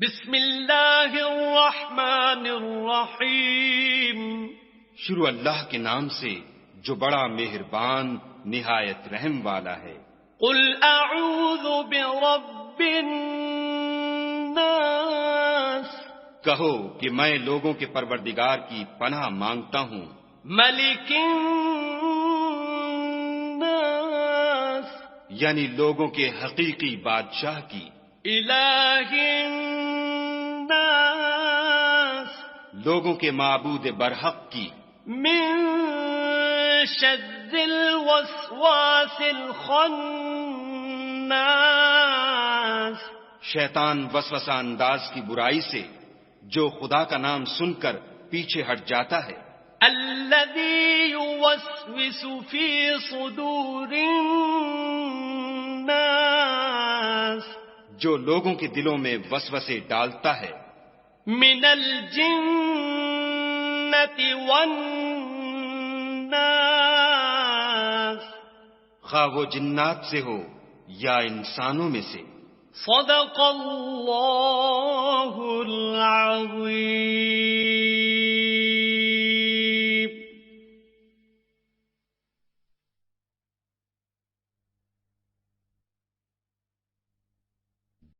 بسم اللہ الرحمن الرحیم. شروع اللہ کے نام سے جو بڑا مہربان نہایت رحم والا ہے. قل اعوذ برب الناس. کہو کہ میں لوگوں کے پروردگار کی پناہ مانگتا ہوں. ملک الناس. یعنی لوگوں کے حقیقی بادشاہ کی. الہ الناس. لوگوں کے معبود برحق کی. من شر الوسواس الخناس. شیطان وسوسہ انداز کی برائی سے جو خدا کا نام سن کر پیچھے ہٹ جاتا ہے. الذی یوسوس فی صدور الناس. جو لوگوں کے دلوں میں وسوسے ڈالتا ہے. من الجنۃ والناس. خواہ وہ جنات سے ہو یا انسانوں میں سے. صدق اللہ العظیم.